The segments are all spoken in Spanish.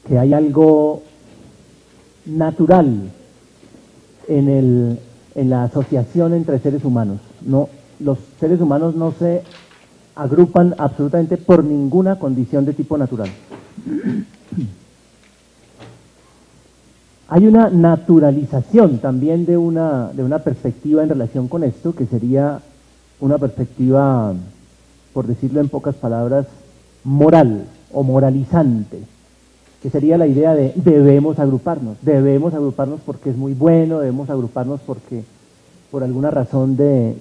que hay algo natural en la asociación entre seres humanos. No, los seres humanos no se agrupan absolutamente por ninguna condición de tipo natural. Hay una naturalización también de una perspectiva en relación con esto, que sería una perspectiva, por decirlo en pocas palabras, moral o moralizante, que sería la idea de debemos agruparnos porque es muy bueno, debemos agruparnos porque por alguna razón de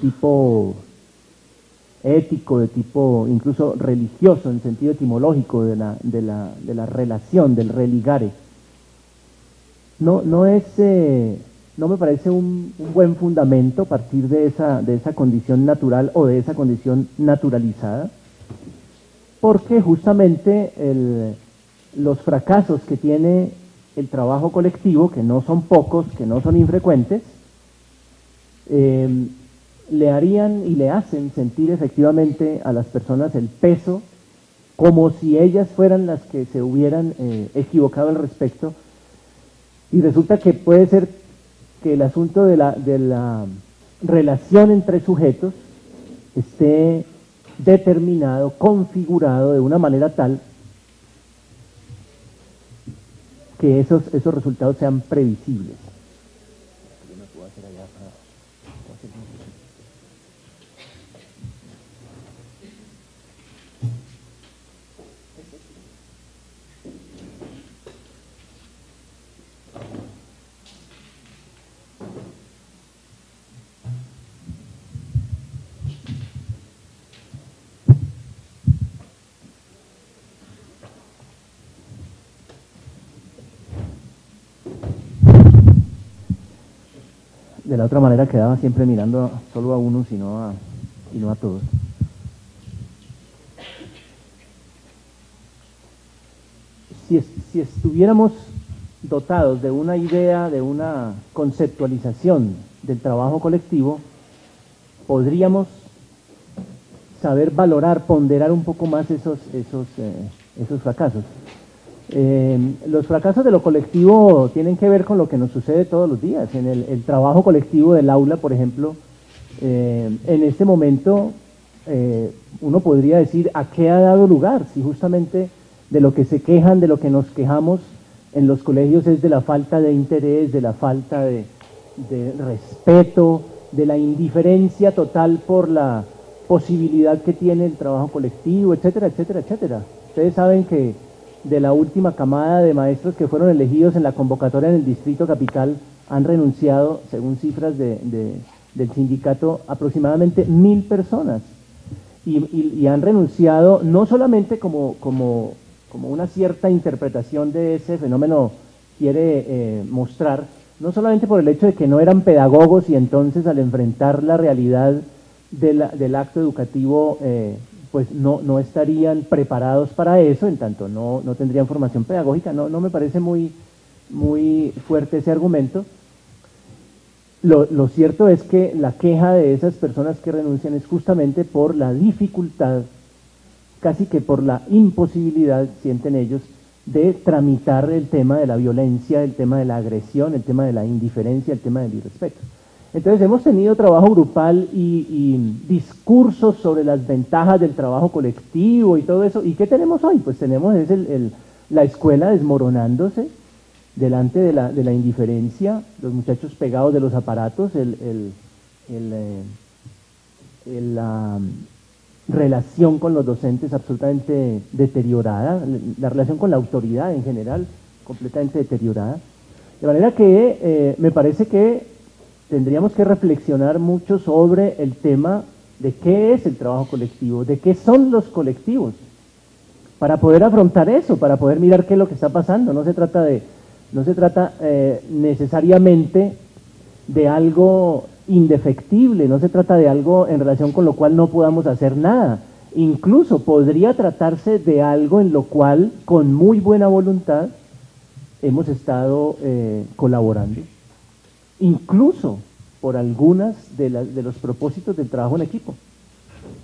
tipo ético, de tipo incluso religioso, en sentido etimológico de la relación, del religare. No me parece un buen fundamento partir de esa condición natural o de esa condición naturalizada, porque justamente los fracasos que tiene el trabajo colectivo, que no son pocos, que no son infrecuentes, le harían y le hacen sentir efectivamente a las personas el peso, como si ellas fueran las que se hubieran equivocado al respecto. Y resulta que puede ser que el asunto de la relación entre sujetos esté determinado, configurado de una manera tal que esos resultados sean previsibles. De la otra manera quedaba siempre mirando solo a unos y no a todos. Si estuviéramos dotados de una idea, de una conceptualización del trabajo colectivo, podríamos saber valorar, ponderar un poco más esos fracasos. Los fracasos de lo colectivo tienen que ver con lo que nos sucede todos los días. En el trabajo colectivo del aula, por ejemplo, en este momento uno podría decir a qué ha dado lugar, si justamente de lo que se quejan, de lo que nos quejamos en los colegios es de la falta de interés, de la falta de respeto, de la indiferencia total por la posibilidad que tiene el trabajo colectivo, etcétera, etcétera, etcétera. Ustedes saben que de la última camada de maestros que fueron elegidos en la convocatoria en el Distrito Capital han renunciado, según cifras del sindicato, aproximadamente 1000 personas. Y han renunciado no solamente como una cierta interpretación de ese fenómeno quiere mostrar, no solamente por el hecho de que no eran pedagogos y entonces al enfrentar la realidad del acto educativo pues no estarían preparados para eso, en tanto no tendrían formación pedagógica. No me parece muy fuerte ese argumento. Lo cierto es que la queja de esas personas que renuncian es justamente por la dificultad, casi que por la imposibilidad, sienten ellos, de tramitar el tema de la violencia, el tema de la agresión, el tema de la indiferencia, el tema del irrespeto. Entonces hemos tenido trabajo grupal y discursos sobre las ventajas del trabajo colectivo y todo eso. ¿Y qué tenemos hoy? Pues tenemos la escuela desmoronándose delante de la indiferencia, los muchachos pegados de los aparatos, la relación con los docentes absolutamente deteriorada, la relación con la autoridad en general completamente deteriorada. De manera que me parece que tendríamos que reflexionar mucho sobre el tema de qué es el trabajo colectivo, de qué son los colectivos, para poder afrontar eso, para poder mirar qué es lo que está pasando. No se trata necesariamente de algo indefectible, no se trata de algo en relación con lo cual no podamos hacer nada. Incluso podría tratarse de algo en lo cual, con muy buena voluntad, hemos estado colaborando. Incluso por algunas de los propósitos del trabajo en equipo.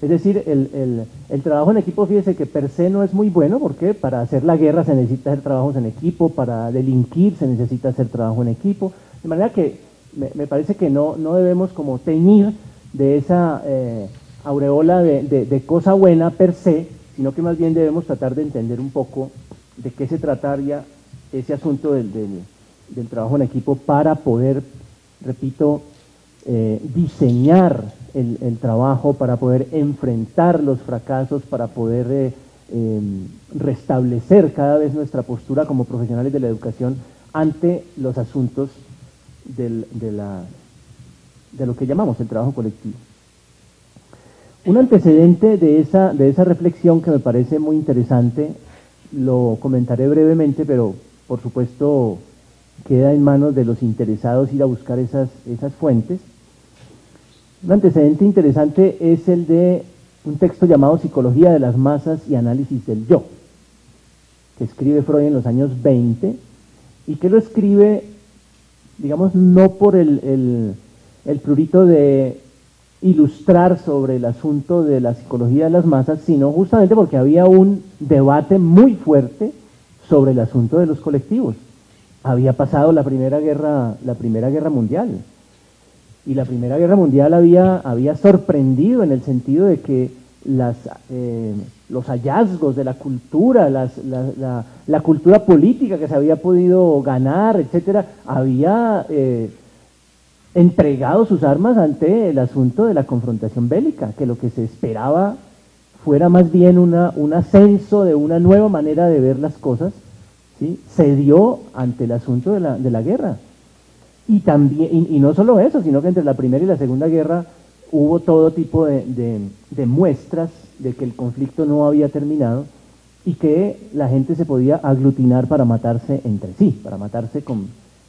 Es decir, el trabajo en equipo, fíjese que per se no es muy bueno, porque para hacer la guerra se necesita hacer trabajos en equipo, para delinquir se necesita hacer trabajo en equipo, de manera que me parece que no debemos como teñir de esa aureola de cosa buena per se, sino que más bien debemos tratar de entender un poco de qué se trataría ese asunto del trabajo en equipo para poder, repito, diseñar el trabajo, para poder enfrentar los fracasos, para poder restablecer cada vez nuestra postura como profesionales de la educación ante los asuntos de lo que llamamos el trabajo colectivo. Un antecedente de esa reflexión que me parece muy interesante, lo comentaré brevemente, pero por supuesto queda en manos de los interesados ir a buscar esas fuentes. Un antecedente interesante es el de un texto llamado Psicología de las Masas y Análisis del Yo, que escribe Freud en los años 20, y que lo escribe, digamos, no por el prurito de ilustrar sobre el asunto de la psicología de las masas, sino justamente porque había un debate muy fuerte sobre el asunto de los colectivos. Había pasado la Primera Guerra Mundial, y la Primera Guerra Mundial había sorprendido en el sentido de que los hallazgos de la cultura, la cultura política que se había podido ganar, etcétera, había entregado sus armas ante el asunto de la confrontación bélica, que lo que se esperaba fuera más bien un ascenso de una nueva manera de ver las cosas, ¿sí? Se dio ante el asunto de la guerra. Y también, y no solo eso, sino que entre la Primera y la Segunda Guerra hubo todo tipo de muestras de que el conflicto no había terminado y que la gente se podía aglutinar para matarse entre sí, para matarse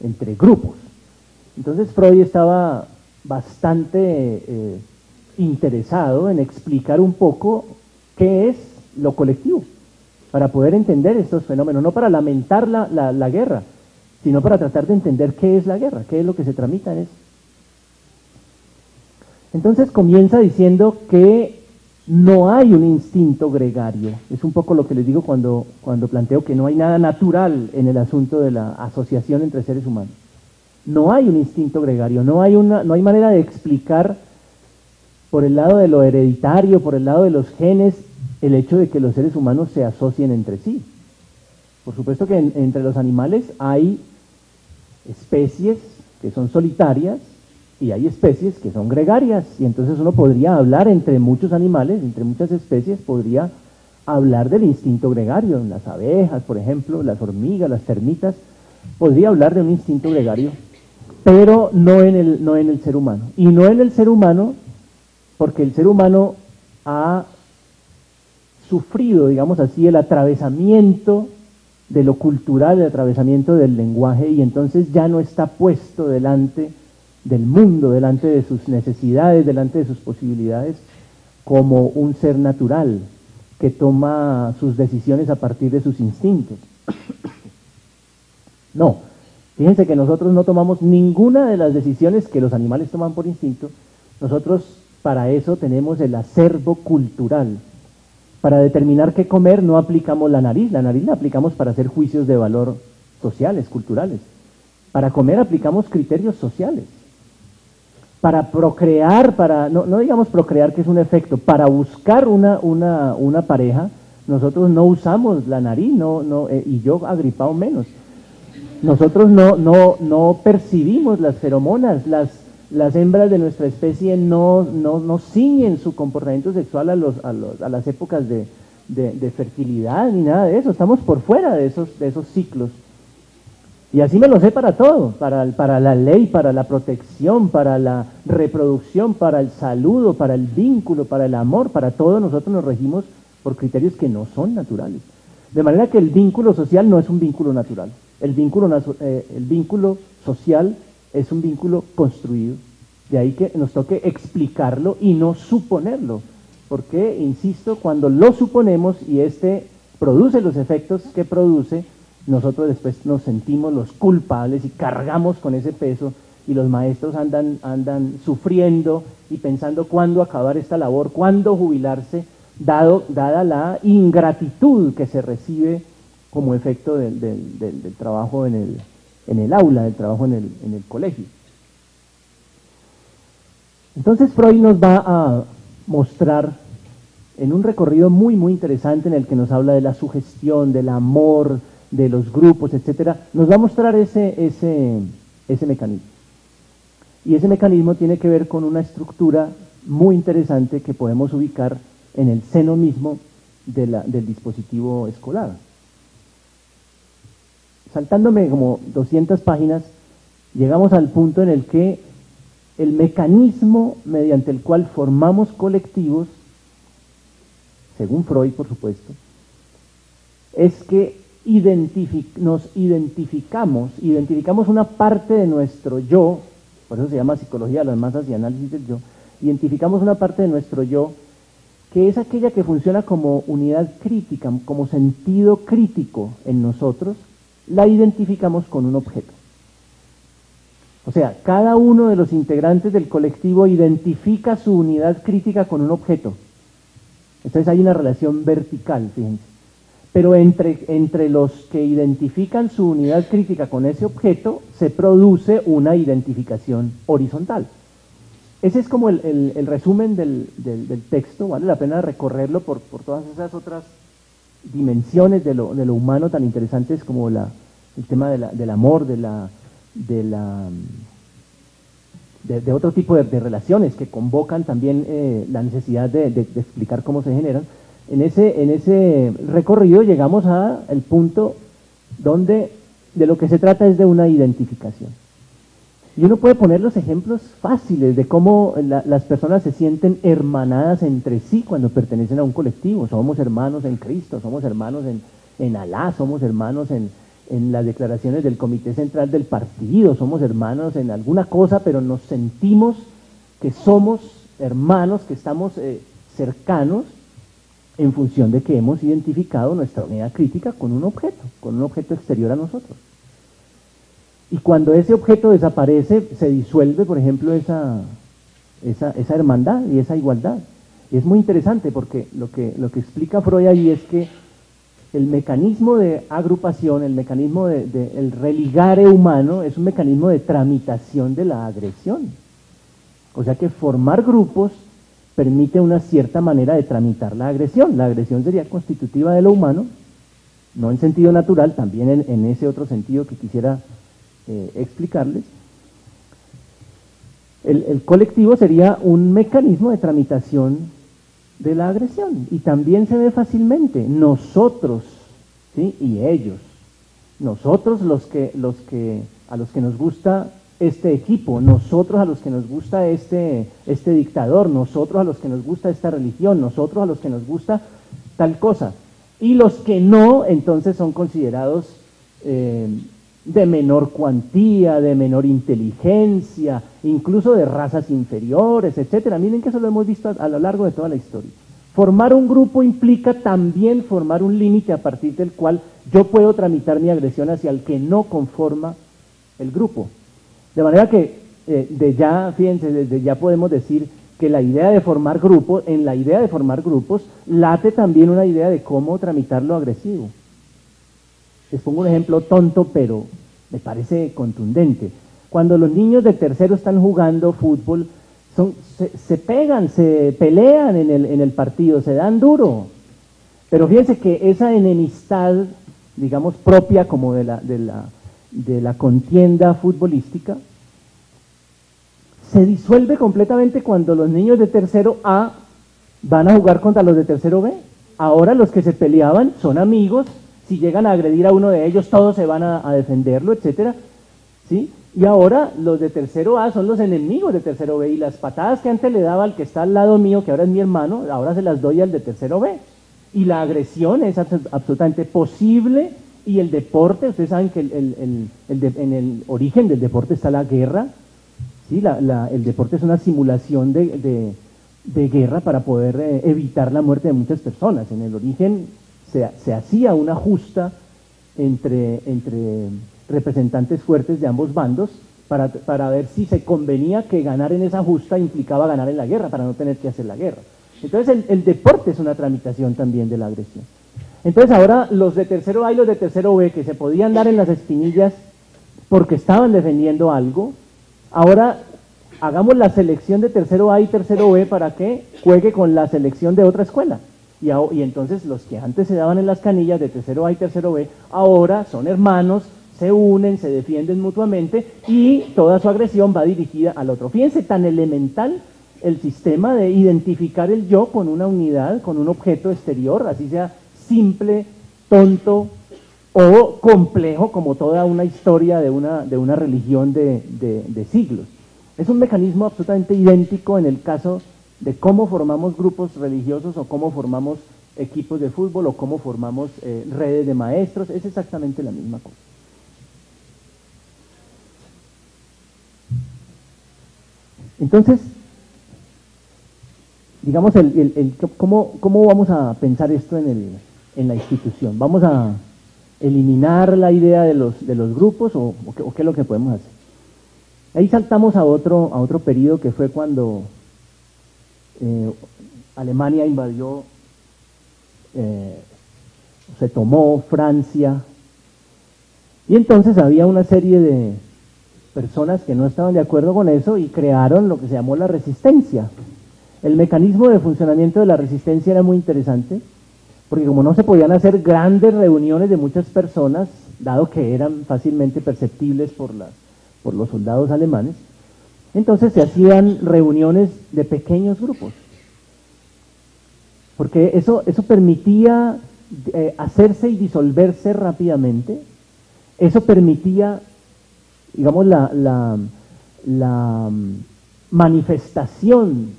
entre grupos. Entonces Freud estaba bastante interesado en explicar un poco qué es lo colectivo, para poder entender estos fenómenos, no para lamentar la guerra, sino para tratar de entender qué es la guerra, qué es lo que se tramita en eso. Entonces comienza diciendo que no hay un instinto gregario. Es un poco lo que les digo cuando planteo que no hay nada natural en el asunto de la asociación entre seres humanos. No hay un instinto gregario, no hay manera de explicar por el lado de lo hereditario, por el lado de los genes, el hecho de que los seres humanos se asocien entre sí. Por supuesto que entre los animales hay especies que son solitarias y hay especies que son gregarias, y entonces uno podría hablar entre muchos animales, entre muchas especies, podría hablar del instinto gregario. En las abejas, por ejemplo, las hormigas, las termitas, podría hablar de un instinto gregario, pero no en el ser humano. Y no en el ser humano porque el ser humano ha sufrido, digamos así, el atravesamiento de lo cultural, el atravesamiento del lenguaje, y entonces ya no está puesto delante del mundo, delante de sus necesidades, delante de sus posibilidades, como un ser natural que toma sus decisiones a partir de sus instintos. No, fíjense que nosotros no tomamos ninguna de las decisiones que los animales toman por instinto. Nosotros para eso tenemos el acervo cultural. Para determinar qué comer no aplicamos la nariz la aplicamos para hacer juicios de valor sociales, culturales. Para comer aplicamos criterios sociales. Para procrear, no digamos procrear que es un efecto, para buscar una pareja, nosotros no usamos la nariz, y yo agripado menos. Nosotros no percibimos las feromonas, las hembras de nuestra especie no ciñen su comportamiento sexual a las épocas de fertilidad ni nada de eso. Estamos por fuera de esos ciclos. Y así me lo sé para todo, para la ley, para la protección, para la reproducción, para el saludo, para el vínculo, para el amor, para todo nosotros nos regimos por criterios que no son naturales. De manera que el vínculo social no es un vínculo natural. El vínculo social es un vínculo construido. De ahí que nos toque explicarlo y no suponerlo. Porque, insisto, cuando lo suponemos y este produce los efectos que produce, nosotros después nos sentimos los culpables y cargamos con ese peso y los maestros andan sufriendo y pensando cuándo acabar esta labor, cuándo jubilarse, dada la ingratitud que se recibe como efecto del trabajo en el aula, del trabajo en el colegio. Entonces Freud nos va a mostrar en un recorrido muy interesante en el que nos habla de la sugestión, del amor, de los grupos, etcétera, nos va a mostrar ese mecanismo. Y ese mecanismo tiene que ver con una estructura muy interesante que podemos ubicar en el seno mismo del dispositivo escolar. Saltándome como 200 páginas, llegamos al punto en el que el mecanismo mediante el cual formamos colectivos, según Freud por supuesto, es que identificamos una parte de nuestro yo, por eso se llama psicología de las masas y análisis del yo, identificamos una parte de nuestro yo que es aquella que funciona como unidad crítica, como sentido crítico en nosotros, la identificamos con un objeto. O sea, cada uno de los integrantes del colectivo identifica su unidad crítica con un objeto. Entonces hay una relación vertical, fíjense. Pero entre los que identifican su unidad crítica con ese objeto, se produce una identificación horizontal. Ese es como el resumen del texto. Vale la pena recorrerlo por todas esas otras dimensiones de lo humano tan interesantes como el tema del amor, de otro tipo de relaciones que convocan también la necesidad de explicar cómo se generan. En ese recorrido llegamos al punto donde de lo que se trata es de una identificación. Y uno puede poner los ejemplos fáciles de cómo las personas se sienten hermanadas entre sí cuando pertenecen a un colectivo. Somos hermanos en Cristo, somos hermanos en Alá, somos hermanos en las declaraciones del Comité Central del Partido, somos hermanos en alguna cosa, pero nos sentimos que somos hermanos, que estamos cercanos en función de que hemos identificado nuestra unidad crítica con un objeto exterior a nosotros. Y cuando ese objeto desaparece, se disuelve, por ejemplo, esa hermandad y esa igualdad. Y es muy interesante porque lo que explica Freud ahí es que el mecanismo de agrupación, el mecanismo del religare humano es un mecanismo de tramitación de la agresión. O sea que formar grupos permite una cierta manera de tramitar la agresión. La agresión sería constitutiva de lo humano, no en sentido natural, también en ese otro sentido que quisiera explicarles. El colectivo sería un mecanismo de tramitación de la agresión y también se ve fácilmente nosotros, ¿sí? Y ellos, nosotros a los que nos gusta este equipo, nosotros a los que nos gusta este dictador, nosotros a los que nos gusta esta religión, nosotros a los que nos gusta tal cosa, y los que no, entonces son considerados de menor cuantía, de menor inteligencia, incluso de razas inferiores, etcétera. Miren que eso lo hemos visto a lo largo de toda la historia. Formar un grupo implica también formar un límite a partir del cual yo puedo tramitar mi agresión hacia el que no conforma el grupo. De manera que desde ya podemos decir que la idea de formar grupos, en la idea de formar grupos, late también una idea de cómo tramitar lo agresivo. Les pongo un ejemplo tonto, pero me parece contundente. Cuando los niños de tercero están jugando fútbol, se pegan, se pelean en el partido, se dan duro. Pero fíjense que esa enemistad, digamos, propia como de la contienda futbolística, se disuelve completamente cuando los niños de tercero A van a jugar contra los de tercero B. Ahora los que se peleaban son amigos. Si llegan a agredir a uno de ellos, todos se van a defenderlo, etcétera, ¿sí? Y ahora los de tercero A son los enemigos de tercero B, y las patadas que antes le daba al que está al lado mío, que ahora es mi hermano, ahora se las doy al de tercero B. Y la agresión es absolutamente posible, y el deporte, ustedes saben que en el origen del deporte está la guerra, ¿sí? El deporte es una simulación de guerra para poder evitar la muerte de muchas personas. En el origen se hacía una justa entre representantes fuertes de ambos bandos para ver si se convenía que ganar en esa justa implicaba ganar en la guerra, para no tener que hacer la guerra. Entonces el deporte es una tramitación también de la agresión. Entonces ahora los de tercero A y los de tercero B, que se podían dar en las espinillas porque estaban defendiendo algo, ahora hagamos la selección de tercero A y tercero B para que juegue con la selección de otra escuela. Y entonces los que antes se daban en las canillas de tercero A y tercero B, ahora son hermanos, se unen, se defienden mutuamente y toda su agresión va dirigida al otro. Fíjense, tan elemental el sistema de identificar el yo con una unidad, con un objeto exterior, así sea simple, tonto o complejo como toda una historia de una religión de siglos. Es un mecanismo absolutamente idéntico en el caso de cómo formamos grupos religiosos o cómo formamos equipos de fútbol o cómo formamos redes de maestros, es exactamente la misma cosa. Entonces, digamos, ¿cómo vamos a pensar esto en la institución? ¿Vamos a eliminar la idea de los grupos o qué es lo que podemos hacer? Ahí saltamos a otro periodo que fue cuando Alemania invadió, se tomó Francia, y entonces había una serie de personas que no estaban de acuerdo con eso y crearon lo que se llamó la resistencia. El mecanismo de funcionamiento de la resistencia era muy interesante, porque como no se podían hacer grandes reuniones de muchas personas, dado que eran fácilmente perceptibles por los soldados alemanes, entonces se hacían reuniones de pequeños grupos, porque eso permitía hacerse y disolverse rápidamente, eso permitía, digamos, la manifestación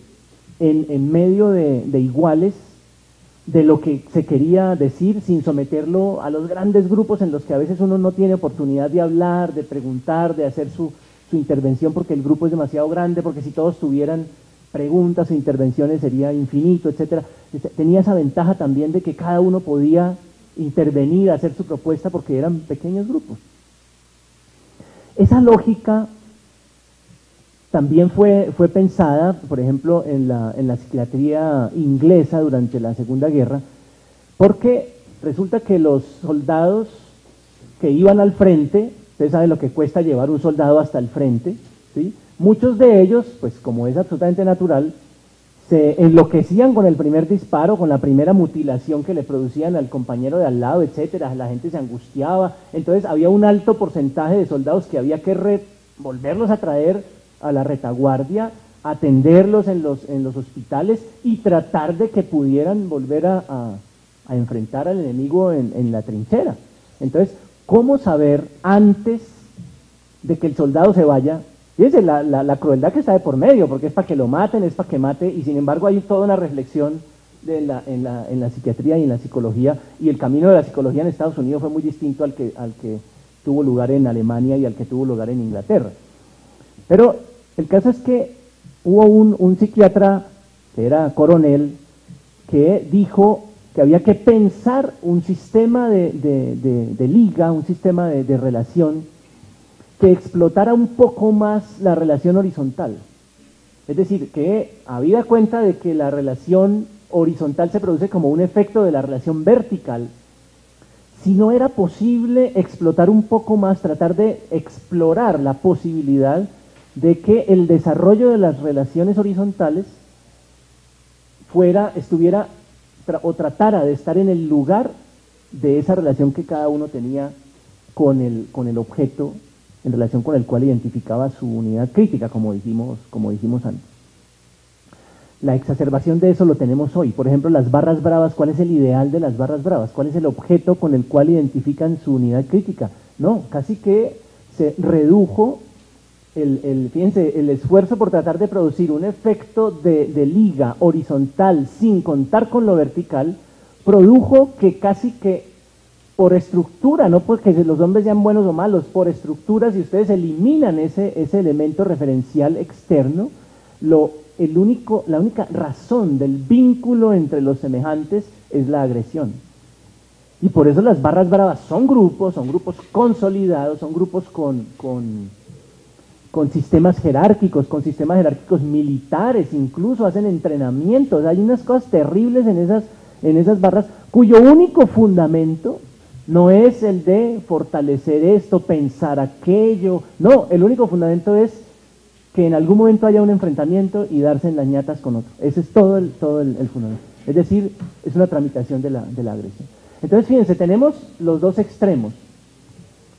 en medio de iguales de lo que se quería decir sin someterlo a los grandes grupos en los que a veces uno no tiene oportunidad de hablar, de preguntar, de hacer su intervención porque el grupo es demasiado grande, porque si todos tuvieran preguntas o intervenciones sería infinito, etcétera. Tenía esa ventaja también de que cada uno podía intervenir, hacer su propuesta porque eran pequeños grupos. Esa lógica también fue pensada, por ejemplo, en la psiquiatría inglesa durante la Segunda Guerra, porque resulta que los soldados que iban al frente, ustedes saben lo que cuesta llevar un soldado hasta el frente, ¿sí? Muchos de ellos, pues como es absolutamente natural, se enloquecían con el primer disparo, con la primera mutilación que le producían al compañero de al lado, etcétera. La gente se angustiaba, entonces había un alto porcentaje de soldados que había que volverlos a traer a la retaguardia, atenderlos en los hospitales y tratar de que pudieran volver a enfrentar al enemigo en la trinchera. Entonces, ¿cómo saber antes de que el soldado se vaya? Fíjense la crueldad que está de por medio, porque es para que lo maten, es para que mate, y sin embargo hay toda una reflexión en la psiquiatría y en la psicología, y el camino de la psicología en Estados Unidos fue muy distinto al que tuvo lugar en Alemania y al que tuvo lugar en Inglaterra. Pero el caso es que hubo un psiquiatra, que era coronel, que dijo que había que pensar un sistema de liga, un sistema de relación, que explotara un poco más la relación horizontal. Es decir, que habida cuenta de que la relación horizontal se produce como un efecto de la relación vertical, si no era posible explotar un poco más, tratar de explorar la posibilidad de que el desarrollo de las relaciones horizontales estuviera o tratara de estar en el lugar de esa relación que cada uno tenía con el objeto en relación con el cual identificaba su unidad crítica, como dijimos antes. La exacerbación de eso lo tenemos hoy. Por ejemplo, las barras bravas, ¿cuál es el ideal de las barras bravas? ¿Cuál es el objeto con el cual identifican su unidad crítica? No, casi que se redujo fíjense, el esfuerzo por tratar de producir un efecto de liga horizontal sin contar con lo vertical, produjo que casi que por estructura, no porque los hombres sean buenos o malos, por estructura, si ustedes eliminan ese elemento referencial externo, la única razón del vínculo entre los semejantes es la agresión. Y por eso las barras bravas son grupos consolidados, son grupos con con sistemas jerárquicos militares, incluso hacen entrenamientos. Hay unas cosas terribles en esas barras, cuyo único fundamento no es el de fortalecer esto, pensar aquello. No, el único fundamento es que en algún momento haya un enfrentamiento y darse en las ñatas con otro. Ese es todo el fundamento. Es decir, es una tramitación de la agresión. Entonces, fíjense, tenemos los dos extremos.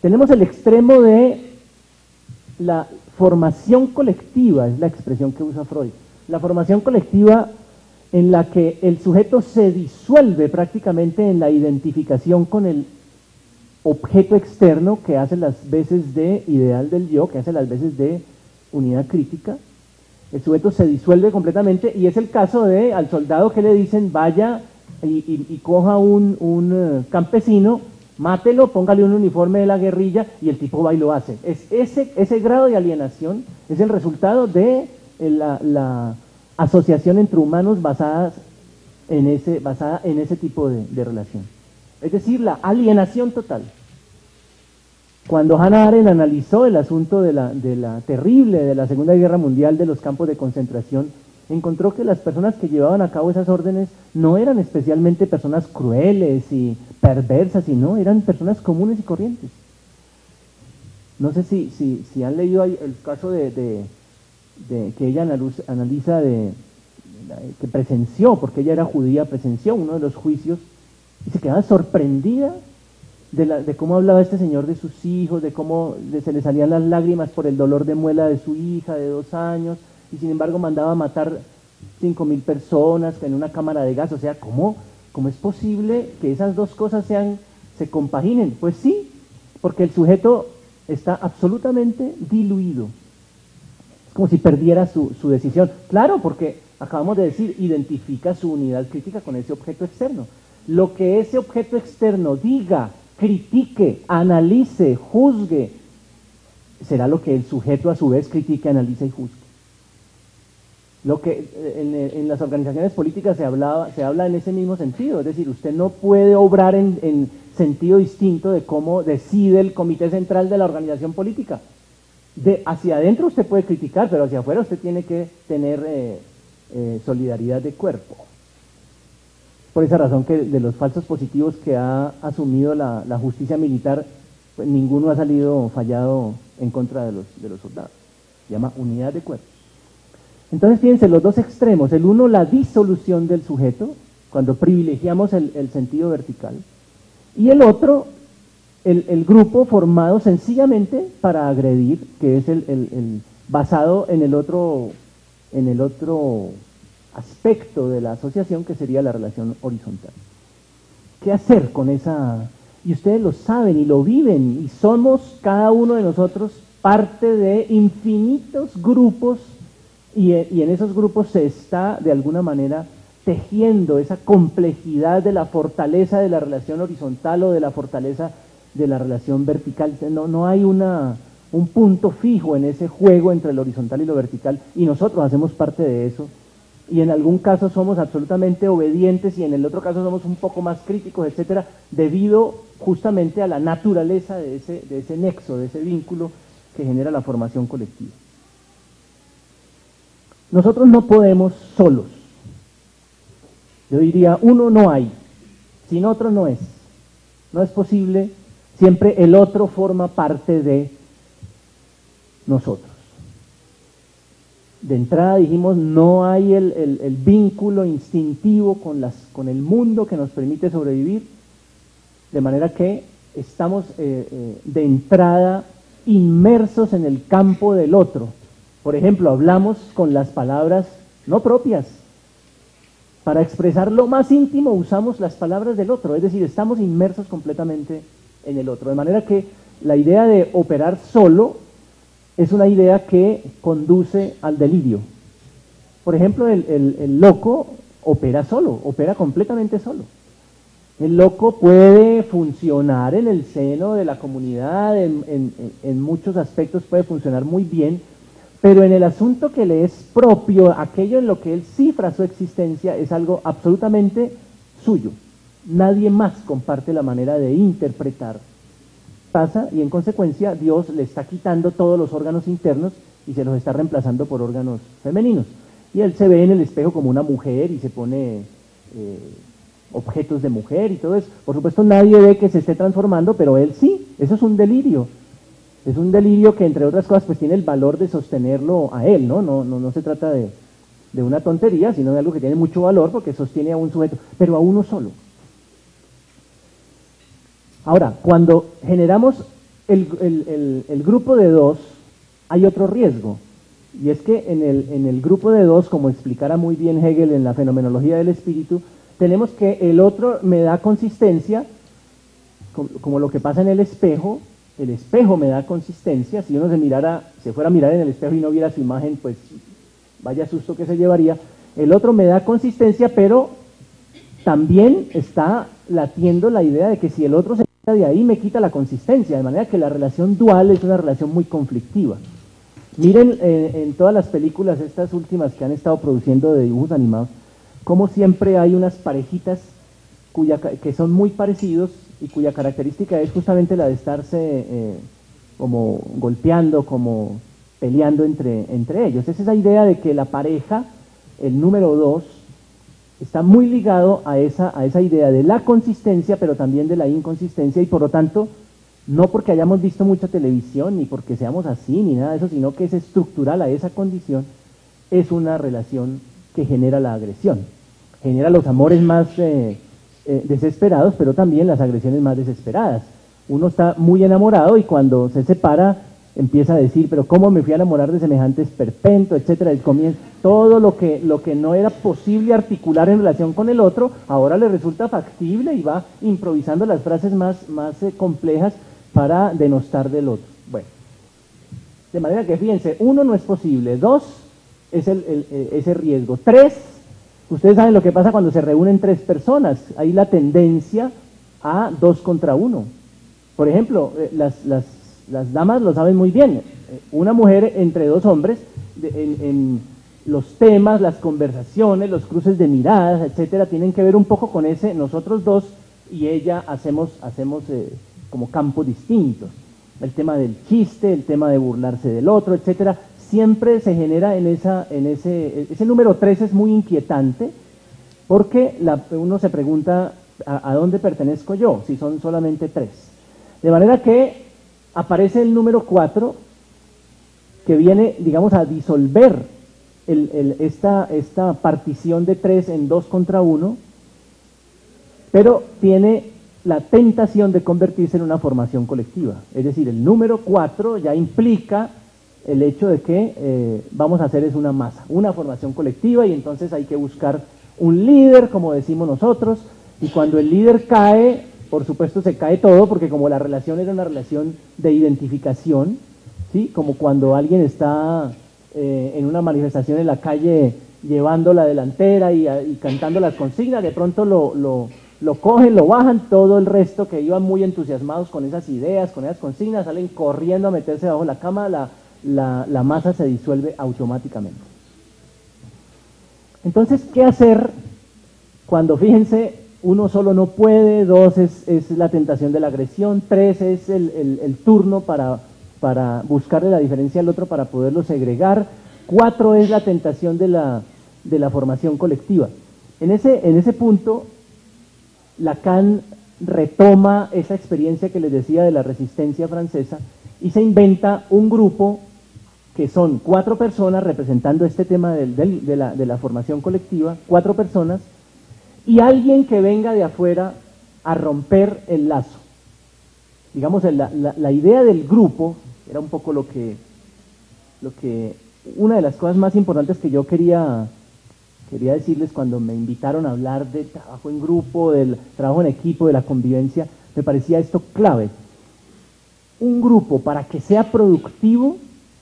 Tenemos el extremo de la formación colectiva, es la expresión que usa Freud. La formación colectiva en la que el sujeto se disuelve prácticamente en la identificación con el objeto externo, que hace las veces de ideal del yo, que hace las veces de unidad crítica. El sujeto se disuelve completamente, y es el caso de al soldado que le dicen vaya y coja un campesino, mátelo, póngale un uniforme de la guerrilla, y el tipo va y lo hace. Ese grado de alienación es el resultado de la asociación entre humanos basada en ese tipo de relación. Es decir, la alienación total. Cuando Hannah Arendt analizó el asunto de la terrible de la Segunda Guerra Mundial, de los campos de concentración, encontró que las personas que llevaban a cabo esas órdenes no eran especialmente personas crueles y perversas, sino eran personas comunes y corrientes. No sé si han leído el caso que ella analiza que presenció, porque ella era judía, presenció uno de los juicios y se quedaba sorprendida de cómo hablaba este señor de sus hijos, de cómo se le salían las lágrimas por el dolor de muela de su hija de 2 años, y sin embargo mandaba a matar 5.000 personas en una cámara de gas. O sea, ¿cómo es posible que esas dos cosas se compaginen? Pues sí, porque el sujeto está absolutamente diluido. Es como si perdiera su decisión. Claro, porque acabamos de decir, identifica su unidad crítica con ese objeto externo. Lo que ese objeto externo diga, critique, analice, juzgue, será lo que el sujeto a su vez critique, analice y juzgue. Lo que en las organizaciones políticas se habla en ese mismo sentido, es decir, usted no puede obrar en sentido distinto de cómo decide el comité central de la organización política. Hacia adentro usted puede criticar, pero hacia afuera usted tiene que tener solidaridad de cuerpo. Por esa razón que de los falsos positivos que ha asumido la justicia militar, pues ninguno ha salido fallado en contra de los soldados. Se llama unidad de cuerpo. Entonces fíjense, los dos extremos, el uno la disolución del sujeto, cuando privilegiamos el sentido vertical, y el otro, el grupo formado sencillamente para agredir, que es el basado en el otro aspecto de la asociación, que sería la relación horizontal. ¿Qué hacer con esa? Y ustedes lo saben y lo viven, y somos cada uno de nosotros parte de infinitos grupos, y en esos grupos se está de alguna manera tejiendo esa complejidad de la fortaleza de la relación horizontal o de la fortaleza de la relación vertical. No hay un punto fijo en ese juego entre lo horizontal y lo vertical, y nosotros hacemos parte de eso, y en algún caso somos absolutamente obedientes y en el otro caso somos un poco más críticos, etcétera, debido justamente a la naturaleza de ese nexo, de ese vínculo que genera la formación colectiva. Nosotros no podemos solos. Yo diría, uno no hay, sin otro no es. No es posible, siempre el otro forma parte de nosotros. De entrada dijimos, no hay el vínculo instintivo con el mundo que nos permite sobrevivir, de manera que estamos de entrada inmersos en el campo del otro. Por ejemplo, hablamos con las palabras no propias. Para expresar lo más íntimo usamos las palabras del otro, es decir, estamos inmersos completamente en el otro. De manera que la idea de operar solo es una idea que conduce al delirio. Por ejemplo, el loco opera solo, opera completamente solo. El loco puede funcionar en el seno de la comunidad, en muchos aspectos puede funcionar muy bien, pero en el asunto que le es propio, aquello en lo que él cifra su existencia, es algo absolutamente suyo. Nadie más comparte la manera de interpretar pasa y en consecuencia Dios le está quitando todos los órganos internos y se los está reemplazando por órganos femeninos. Y él se ve en el espejo como una mujer y se pone objetos de mujer y todo eso. Por supuesto nadie ve que se esté transformando, pero él sí. Eso es un delirio. Es un delirio que, entre otras cosas, pues tiene el valor de sostenerlo a él, ¿no? No se trata de una tontería, sino de algo que tiene mucho valor porque sostiene a un sujeto, pero a uno solo. Ahora, cuando generamos el grupo de dos, hay otro riesgo. Y es que en el grupo de dos, como explicara muy bien Hegel en la fenomenología del espíritu, tenemos que el otro me da consistencia, como lo que pasa en el espejo me da consistencia. Si uno se fuera a mirar en el espejo y no viera su imagen, pues vaya susto que se llevaría. El otro me da consistencia, pero también está latiendo la idea de que si el otro se quita de ahí, me quita la consistencia, de manera que la relación dual es una relación muy conflictiva. Miren en todas las películas, estas últimas que han estado produciendo de dibujos animados, como siempre hay unas parejitas que son muy parecidos y cuya característica es justamente la de estarse como golpeando, como peleando entre ellos. Es esa idea de que la pareja, el número 2, está muy ligado a esa idea de la consistencia, pero también de la inconsistencia, y por lo tanto, no porque hayamos visto mucha televisión, ni porque seamos así, ni nada de eso, sino que es estructural a esa condición, es una relación que genera la agresión, genera los amores más desesperados, pero también las agresiones más desesperadas. Uno está muy enamorado y cuando se separa empieza a decir, pero ¿cómo me fui a enamorar de semejante esperpento, etcétera? El comienzo, todo lo que no era posible articular en relación con el otro, ahora le resulta factible y va improvisando las frases más complejas para denostar del otro. Bueno, de manera que fíjense, 1 no es posible, 2 es ese riesgo, 3, ustedes saben lo que pasa cuando se reúnen 3 personas, hay la tendencia a 2 contra 1. Por ejemplo, las damas lo saben muy bien, una mujer entre 2 hombres, en los temas, las conversaciones, los cruces de miradas, etcétera, tienen que ver un poco con ese nosotros dos y ella hacemos como campos distintos. El tema del chiste, el tema de burlarse del otro, etcétera, siempre se genera ese número 3 es muy inquietante porque uno se pregunta ¿a dónde pertenezco yo? Si son solamente 3. De manera que aparece el número 4 que viene, digamos, a disolver esta partición de 3 en 2 contra 1, pero tiene la tentación de convertirse en una formación colectiva. Es decir, el número 4 ya implica el hecho de que vamos a hacer es una masa, una formación colectiva, y entonces hay que buscar un líder, como decimos nosotros, y cuando el líder cae, por supuesto se cae todo, porque como la relación era una relación de identificación, ¿sí? Como cuando alguien está en una manifestación en la calle llevando la delantera y cantando las consignas, de pronto lo cogen, lo bajan, todo el resto que iban muy entusiasmados con esas ideas, con esas consignas, salen corriendo a meterse bajo la cama, la masa se disuelve automáticamente. Entonces, ¿qué hacer cuando, fíjense, 1 solo no puede, 2 es la tentación de la agresión, 3 es el turno para buscarle la diferencia al otro para poderlo segregar, 4 es la tentación de la formación colectiva? En ese punto, Lacan retoma esa experiencia que les decía de la resistencia francesa y se inventa un grupo que son 4 personas representando este tema de la formación colectiva, 4 personas, y alguien que venga de afuera a romper el lazo. Digamos, la idea del grupo era un poco lo que una de las cosas más importantes que yo quería decirles cuando me invitaron a hablar del trabajo en grupo, del trabajo en equipo, de la convivencia. Me parecía esto clave. Un grupo, para que sea productivo,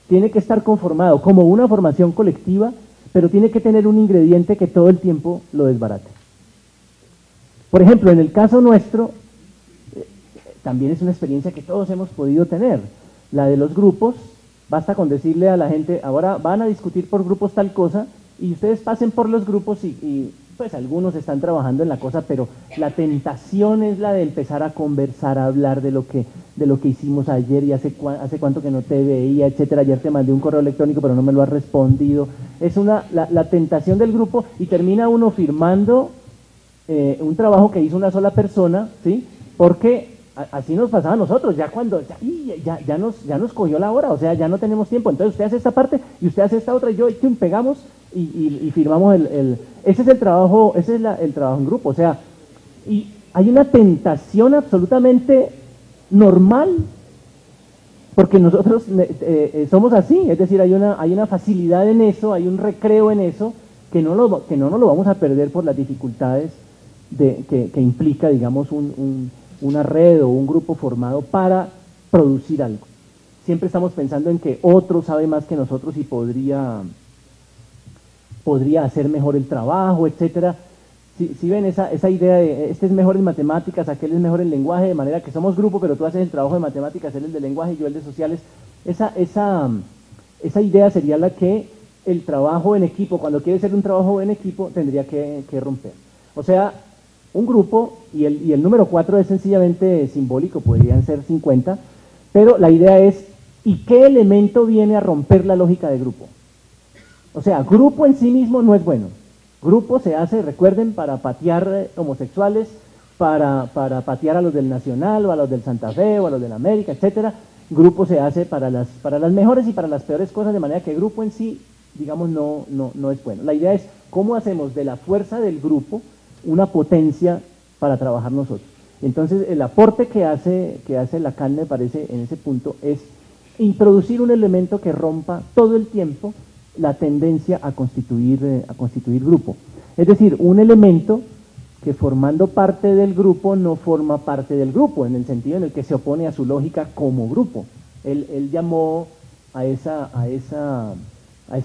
tiene que estar conformado como una formación colectiva, pero tiene que tener un ingrediente que todo el tiempo lo desbarate. Por ejemplo, en el caso nuestro, también es una experiencia que todos hemos podido tener, la de los grupos. Basta con decirle a la gente, ahora van a discutir por grupos tal cosa, y ustedes pasen por los grupos y pues algunos están trabajando en la cosa, pero la tentación es la de empezar a conversar, a hablar de lo que hicimos ayer y hace cuánto que no te veía, etcétera. Ayer te mandé un correo electrónico, pero no me lo has respondido. Es la tentación del grupo, y termina uno firmando un trabajo que hizo una sola persona, ¿sí? Porque así nos pasaba a nosotros, ya cuando ya nos cogió la hora, o sea, ya no tenemos tiempo, entonces usted hace esta parte y usted hace esta otra, y yo pegamos y firmamos ese es el trabajo, el trabajo en grupo, o sea, y hay una tentación absolutamente normal, porque nosotros somos así, es decir, hay una facilidad en eso, hay un recreo en eso, que no nos lo vamos a perder por las dificultades que implica, digamos, una red o un grupo formado para producir algo. Siempre estamos pensando en que otro sabe más que nosotros y podría hacer mejor el trabajo, etcétera. Si ven esa idea de este es mejor en matemáticas, aquel es mejor en lenguaje, de manera que somos grupo, pero tú haces el trabajo de matemáticas, él el de lenguaje y yo el de sociales. Esa idea sería la que el trabajo en equipo, cuando quiere ser un trabajo en equipo, tendría que romper. O sea, un grupo, y el número 4 es sencillamente simbólico, podrían ser 50, pero la idea es, ¿y qué elemento viene a romper la lógica de grupo? O sea, grupo en sí mismo no es bueno. Grupo se hace, recuerden, para patear homosexuales, para patear a los del Nacional, o a los del Santa Fe, o a los del América, etcétera. Grupo se hace para las mejores y para las peores cosas, de manera que grupo en sí, digamos, no es bueno. La idea es, ¿cómo hacemos de la fuerza del grupo una potencia para trabajar nosotros? Entonces, el aporte que hace Lacan, me parece, en ese punto, es introducir un elemento que rompa todo el tiempo la tendencia a constituir grupo. Es decir, un elemento que formando parte del grupo no forma parte del grupo, en el sentido en el que se opone a su lógica como grupo. Él llamó a ese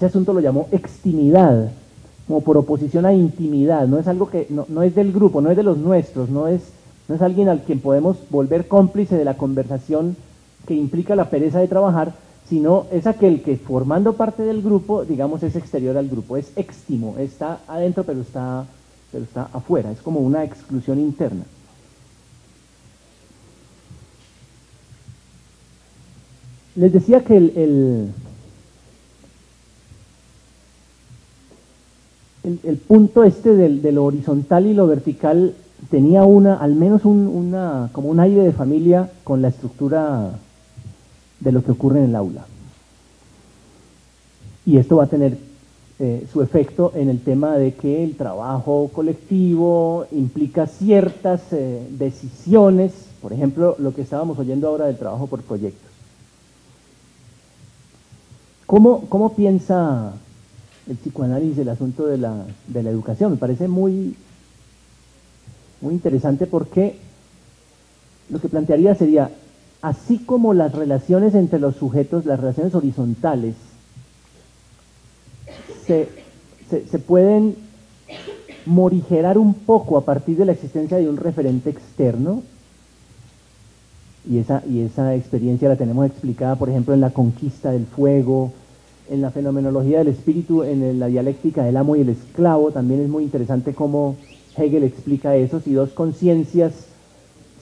asunto, lo llamó extimidad, como por oposición a intimidad. No es algo que no es del grupo, no es de los nuestros, no es alguien al quien podemos volver cómplice de la conversación que implica la pereza de trabajar, sino es aquel que formando parte del grupo, digamos, es exterior al grupo, es extimo, está adentro pero está afuera, es como una exclusión interna. Les decía que el punto de lo horizontal y lo vertical tenía al menos como un aire de familia con la estructura de lo que ocurre en el aula. Y esto va a tener su efecto en el tema de que el trabajo colectivo implica ciertas decisiones, por ejemplo, lo que estábamos oyendo ahora del trabajo por proyectos. ¿Cómo piensa el psicoanálisis el asunto de la educación? Me parece muy interesante, porque lo que plantearía sería, así como las relaciones entre los sujetos, las relaciones horizontales, se pueden morigerar un poco a partir de la existencia de un referente externo, y esa experiencia la tenemos explicada, por ejemplo, en la conquista del fuego, en la fenomenología del espíritu, en la dialéctica del amo y el esclavo. También es muy interesante cómo Hegel explica eso, si dos conciencias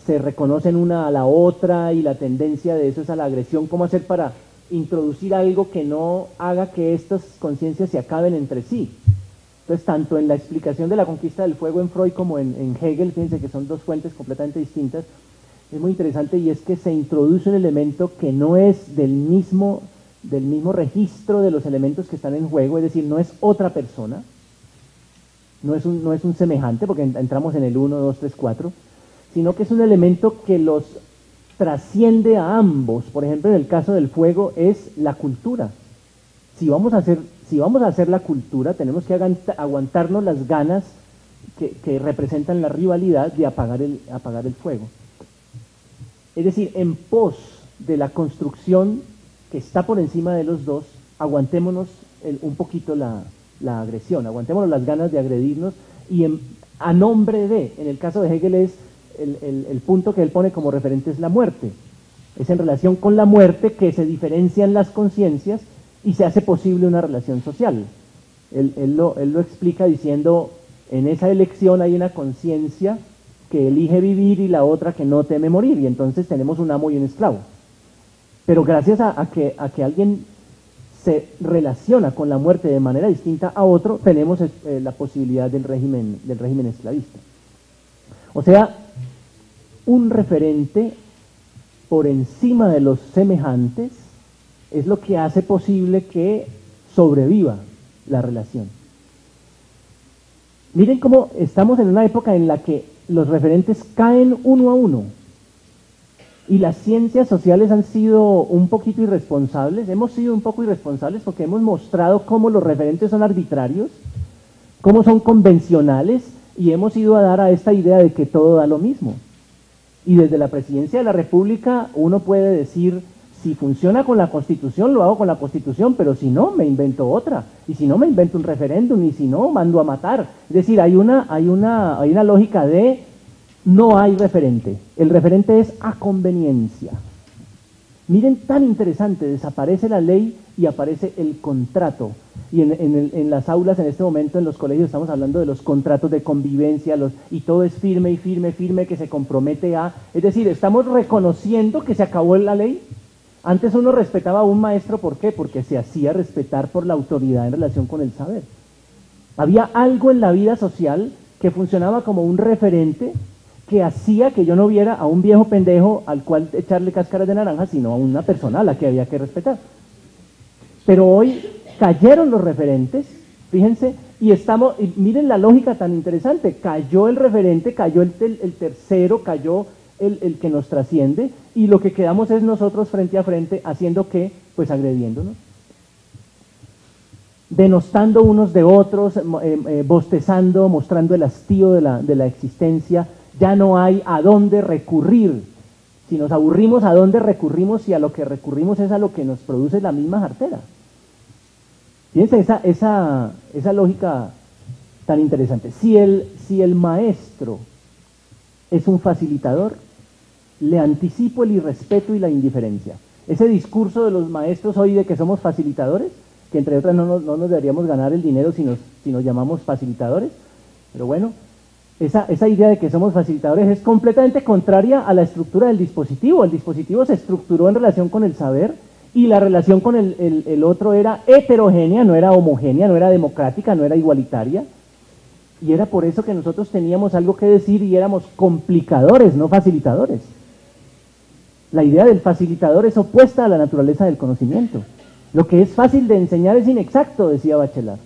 se reconocen una a la otra y la tendencia de eso es a la agresión, ¿cómo hacer para introducir algo que no haga que estas conciencias se acaben entre sí? Entonces, tanto en la explicación de la conquista del fuego en Freud como en Hegel, fíjense que son dos fuentes completamente distintas, es muy interesante, y es que se introduce un elemento que no es del mismo registro de los elementos que están en juego, es decir, no es otra persona, no es un semejante, porque entramos en el 1, 2, 3, 4, sino que es un elemento que los trasciende a ambos. Por ejemplo, en el caso del fuego es la cultura. Si vamos a hacer la cultura, tenemos que aguantarnos las ganas que representan la rivalidad de apagar el fuego. Es decir, en pos de la construcción que está por encima de los dos, aguantémonos un poquito la agresión, aguantémonos las ganas de agredirnos, y a nombre de, en el caso de Hegel es el punto que él pone como referente es la muerte. Es en relación con la muerte que se diferencian las conciencias y se hace posible una relación social. Él lo explica diciendo, En esa elección hay una conciencia que elige vivir y la otra que no teme morir, y entonces tenemos un amo y un esclavo. Pero gracias a que alguien se relaciona con la muerte de manera distinta a otro, tenemos la posibilidad del régimen esclavista. O sea, un referente por encima de los semejantes es lo que hace posible que sobreviva la relación. Miren cómo estamos en una época en la que los referentes caen uno a uno. Y las ciencias sociales han sido un poquito irresponsables, hemos sido un poco irresponsables porque hemos mostrado cómo los referentes son arbitrarios, cómo son convencionales, y hemos ido a dar a esta idea de que todo da lo mismo. Y desde la presidencia de la República uno puede decir, si funciona con la Constitución, lo hago con la Constitución, pero si no, me invento otra, y si no, me invento un referéndum, y si no, mando a matar. Es decir, hay una lógica de no hay referente, el referente es a conveniencia. Miren, tan interesante, desaparece la ley y aparece el contrato. Y en las aulas en este momento, en los colegios, estamos hablando de los contratos de convivencia, y todo es firme y firme, firme, que se compromete a... Es decir, estamos reconociendo que se acabó la ley. Antes uno respetaba a un maestro, ¿por qué? Porque se hacía respetar por la autoridad en relación con el saber. Había algo en la vida social que funcionaba como un referente que hacía que yo no viera a un viejo pendejo al cual echarle cáscaras de naranja, sino a una persona a la que había que respetar. Pero hoy cayeron los referentes, fíjense, y miren la lógica tan interesante, cayó el referente, cayó el tercero, cayó el que nos trasciende, y lo que quedamos es nosotros frente a frente, haciendo ¿qué? Pues agrediéndonos, denostando unos de otros, bostezando, mostrando el hastío de la existencia. Ya no hay a dónde recurrir. Si nos aburrimos, ¿a dónde recurrimos? Y a lo que recurrimos es a lo que nos produce la misma jartera. Fíjense esa lógica tan interesante. Si el maestro es un facilitador, le anticipo el irrespeto y la indiferencia. Ese discurso de los maestros hoy de que somos facilitadores, que entre otras no nos deberíamos ganar el dinero si nos llamamos facilitadores, pero bueno, esa idea de que somos facilitadores es completamente contraria a la estructura del dispositivo. El dispositivo se estructuró en relación con el saber, y la relación con el otro era heterogénea, no era homogénea, no era democrática, no era igualitaria, y era por eso que nosotros teníamos algo que decir y éramos complicadores, no facilitadores. La idea del facilitador es opuesta a la naturaleza del conocimiento. Lo que es fácil de enseñar es inexacto, decía Bachelard.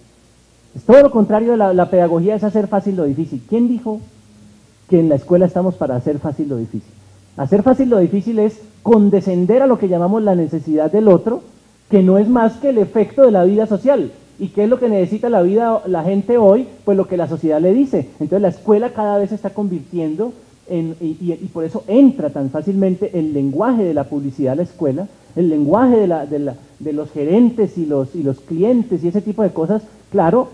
Es todo lo contrario, la pedagogía es hacer fácil lo difícil. ¿Quién dijo que en la escuela estamos para hacer fácil lo difícil? Hacer fácil lo difícil es condescender a lo que llamamos la necesidad del otro, que no es más que el efecto de la vida social. ¿Y qué es lo que necesita la gente hoy? Pues lo que la sociedad le dice. Entonces la escuela cada vez se está convirtiendo y por eso entra tan fácilmente el lenguaje de la publicidad a la escuela, el lenguaje de los gerentes y los clientes y ese tipo de cosas, claro,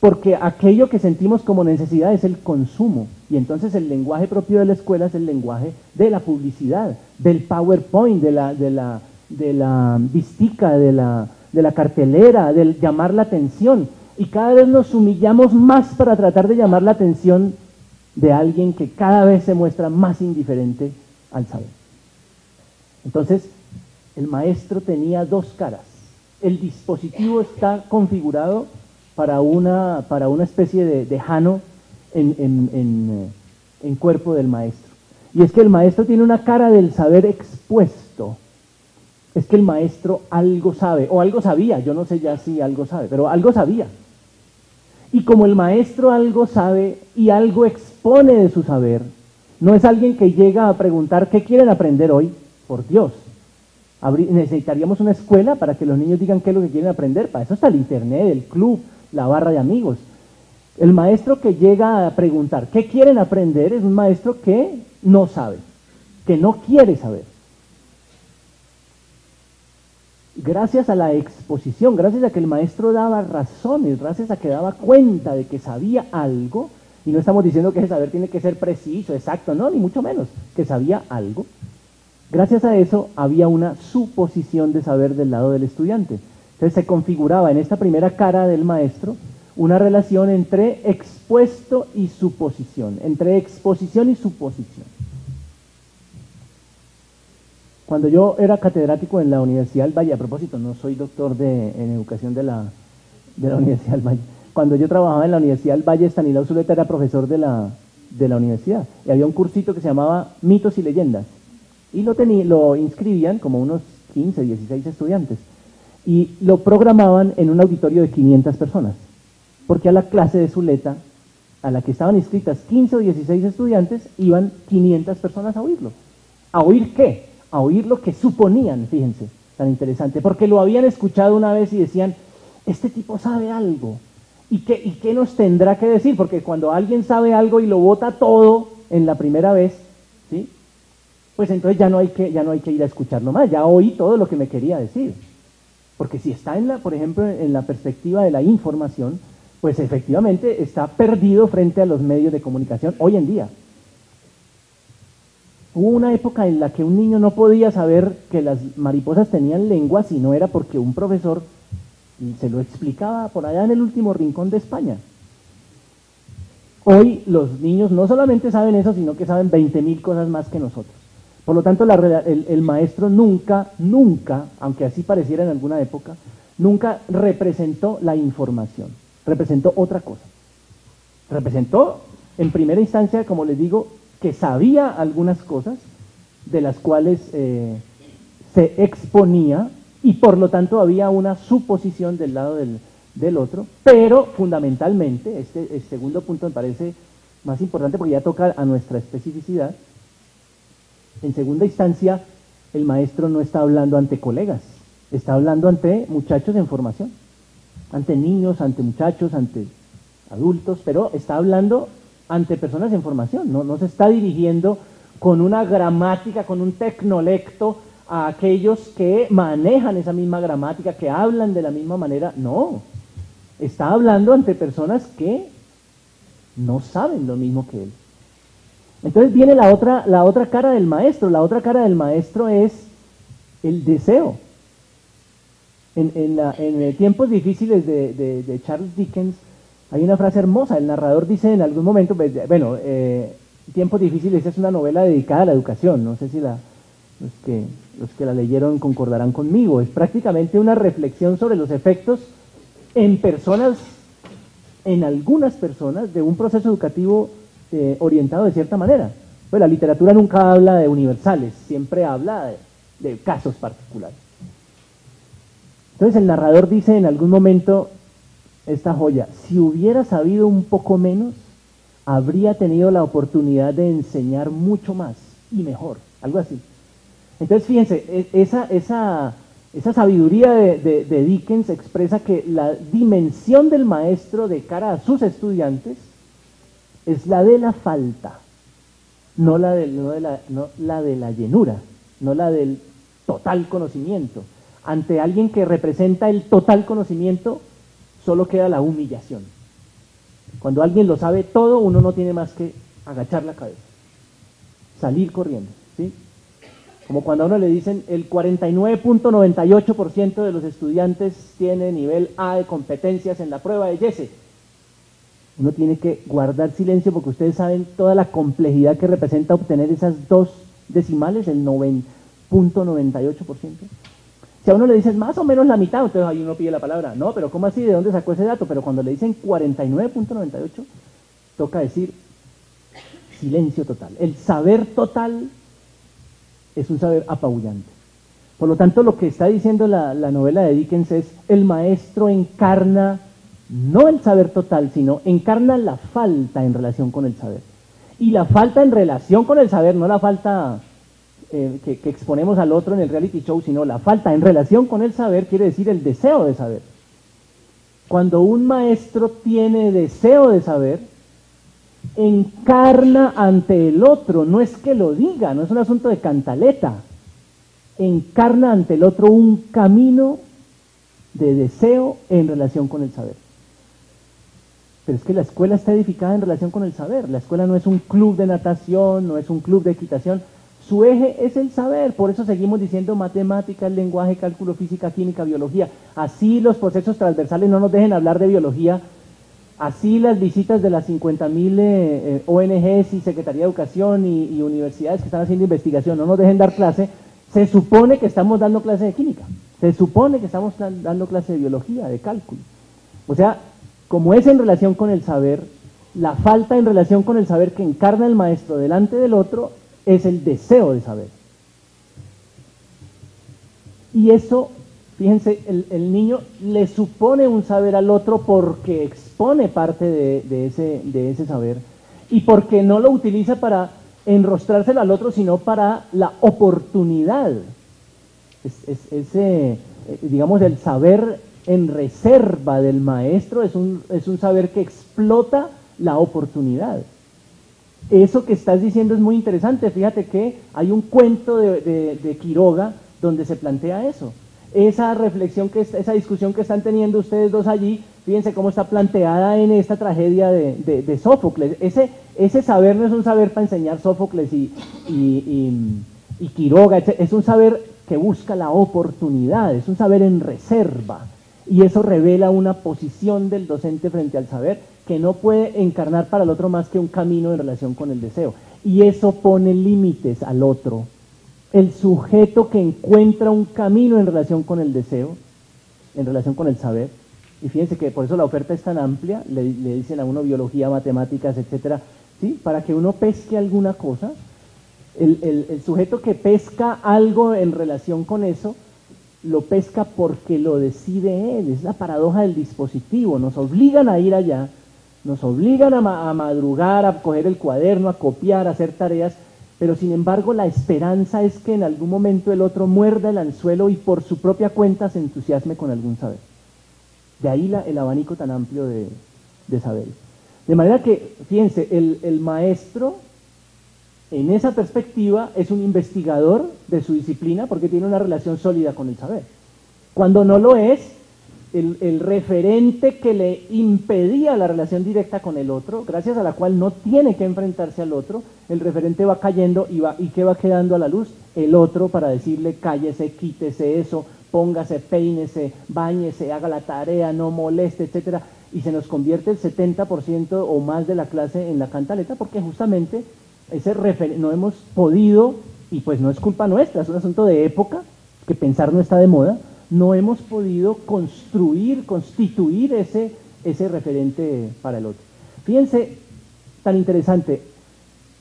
porque aquello que sentimos como necesidad es el consumo, y entonces el lenguaje propio de la escuela es el lenguaje de la publicidad, del PowerPoint, de la vistica, de la cartelera, del llamar la atención, y cada vez nos humillamos más para tratar de llamar la atención de alguien que cada vez se muestra más indiferente al saber. Entonces, el maestro tenía dos caras. El dispositivo está configurado para una especie de jano en cuerpo del maestro. Y es que el maestro tiene una cara del saber expuesto. Es que el maestro algo sabe, o algo sabía, yo no sé ya si algo sabe, pero algo sabía. Y como el maestro algo sabe y algo expone de su saber, no es alguien que llega a preguntar ¿qué quieren aprender hoy? Por Dios. Necesitaríamos una escuela para que los niños digan qué es lo que quieren aprender. Para eso está el internet, el club, la barra de amigos. El maestro que llega a preguntar ¿qué quieren aprender? Es un maestro que no sabe, que no quiere saber. Gracias a la exposición, gracias a que el maestro daba razones, gracias a que daba cuenta de que sabía algo, y no estamos diciendo que ese saber tiene que ser preciso, exacto, no, ni mucho menos, que sabía algo. Gracias a eso había una suposición de saber del lado del estudiante. Entonces se configuraba en esta primera cara del maestro una relación entre expuesto y suposición, entre exposición y suposición. Cuando yo era catedrático en la Universidad del Valle, a propósito, no soy doctor en educación de la Universidad del Valle, cuando yo trabajaba en la Universidad del Valle, Estanislao Zuleta era profesor de la universidad, y había un cursito que se llamaba Mitos y Leyendas, y lo inscribían como unos 15, 16 estudiantes, y lo programaban en un auditorio de 500 personas, porque a la clase de Zuleta, a la que estaban inscritas 15 o 16 estudiantes, iban 500 personas a oírlo. ¿A oír qué? A oír lo que suponían, fíjense, tan interesante, porque lo habían escuchado una vez y decían, este tipo sabe algo, ¿y qué nos tendrá que decir? Porque cuando alguien sabe algo y lo bota todo en la primera vez, ¿sí? Pues entonces ya no hay que ir a escucharlo más, ya oí todo lo que me quería decir. Porque si está por ejemplo, en la perspectiva de la información, pues efectivamente está perdido frente a los medios de comunicación hoy en día. Hubo una época en la que un niño no podía saber que las mariposas tenían lengua si no era porque un profesor se lo explicaba por allá en el último rincón de España. Hoy los niños no solamente saben eso, sino que saben 20.000 cosas más que nosotros. Por lo tanto, el maestro nunca, aunque así pareciera en alguna época, nunca representó la información, representó otra cosa. Representó, en primera instancia, como les digo, que sabía algunas cosas de las cuales se exponía y por lo tanto había una suposición del lado del otro, pero fundamentalmente, el segundo punto me parece más importante porque ya toca a nuestra especificidad. En segunda instancia, el maestro no está hablando ante colegas, está hablando ante muchachos en formación, ante niños, ante muchachos, ante adultos, pero está hablando ante personas en formación, no se está dirigiendo con una gramática, con un tecnolecto a aquellos que manejan esa misma gramática, que hablan de la misma manera, no, está hablando ante personas que no saben lo mismo que él. Entonces viene la otra cara del maestro. La otra cara del maestro es el deseo. En tiempos difíciles de Charles Dickens hay una frase hermosa. El narrador dice en algún momento, Tiempos difíciles es una novela dedicada a la educación. No sé si los que la leyeron concordarán conmigo. Es prácticamente una reflexión sobre los efectos en algunas personas, de un proceso educativo orientado de cierta manera. Pues la literatura nunca habla de universales, siempre habla de casos particulares. Entonces el narrador dice en algún momento esta joya: si hubiera sabido un poco menos, habría tenido la oportunidad de enseñar mucho más y mejor, algo así. Entonces fíjense, esa sabiduría de Dickens expresa que la dimensión del maestro de cara a sus estudiantes es la de la falta, no la de la llenura, no la del total conocimiento. Ante alguien que representa el total conocimiento, solo queda la humillación. Cuando alguien lo sabe todo, uno no tiene más que agachar la cabeza, salir corriendo, ¿sí? Como cuando a uno le dicen el 49.98% de los estudiantes tiene nivel A de competencias en la prueba de Yese. Uno tiene que guardar silencio porque ustedes saben toda la complejidad que representa obtener esas dos decimales, el 9.98%. Si a uno le dicen más o menos la mitad, entonces ahí uno pide la palabra. No, pero ¿cómo así? ¿De dónde sacó ese dato? Pero cuando le dicen 49.98, toca decir silencio total. El saber total es un saber apabullante. Por lo tanto, lo que está diciendo la novela de Dickens es: el maestro encarna no el saber total, sino encarna la falta en relación con el saber. Y la falta en relación con el saber, no la falta que exponemos al otro en el reality show, sino la falta en relación con el saber quiere decir el deseo de saber. Cuando un maestro tiene deseo de saber, encarna ante el otro, no es que lo diga, no es un asunto de cantaleta, encarna ante el otro un camino de deseo en relación con el saber. Pero es que la escuela está edificada en relación con el saber. La escuela no es un club de natación, no es un club de equitación. Su eje es el saber. Por eso seguimos diciendo matemáticas, lenguaje, cálculo, física, química, biología. Así los procesos transversales no nos dejen hablar de biología, así las visitas de las 50.000 ONGs y Secretaría de Educación y universidades que están haciendo investigación no nos dejen dar clase, se supone que estamos dando clase de química, se supone que estamos dando clase de biología, de cálculo. O sea, como es en relación con el saber, la falta en relación con el saber que encarna el maestro delante del otro es el deseo de saber. Y eso, fíjense, el niño le supone un saber al otro porque expone parte de ese saber y porque no lo utiliza para enrostrárselo al otro, sino para la oportunidad. Digamos, el saber en reserva del maestro es un saber que explota la oportunidad. Eso que estás diciendo es muy interesante. Fíjate que hay un cuento de Quiroga donde se plantea eso. Esa reflexión, esa discusión que están teniendo ustedes dos allí, fíjense cómo está planteada en esta tragedia de Sófocles. Ese saber no es un saber para enseñar Sófocles y Quiroga, es un saber que busca la oportunidad, es un saber en reserva. Y eso revela una posición del docente frente al saber que no puede encarnar para el otro más que un camino en relación con el deseo. Y eso pone límites al otro. El sujeto que encuentra un camino en relación con el deseo, en relación con el saber, y fíjense que por eso la oferta es tan amplia, le dicen a uno biología, matemáticas, etcétera, ¿sí? Para que uno pesque alguna cosa, el sujeto que pesca algo en relación con eso, lo pesca porque lo decide él. Es la paradoja del dispositivo, nos obligan a ir allá, nos obligan a madrugar, a coger el cuaderno, a copiar, a hacer tareas, pero sin embargo la esperanza es que en algún momento el otro muerda el anzuelo y por su propia cuenta se entusiasme con algún saber. De ahí el abanico tan amplio de saber. De manera que, fíjense, el maestro en esa perspectiva es un investigador de su disciplina porque tiene una relación sólida con el saber. Cuando no lo es, el referente que le impedía la relación directa con el otro, gracias a la cual no tiene que enfrentarse al otro, el referente va cayendo y ¿qué va quedando a la luz? El otro para decirle cállese, quítese eso, póngase, peínese, báñese, haga la tarea, no moleste, etcétera, y se nos convierte el 70% o más de la clase en la cantaleta porque justamente no hemos podido, y pues no es culpa nuestra, es un asunto de época, que pensar no está de moda, no hemos podido constituir ese referente para el otro. Fíjense, tan interesante,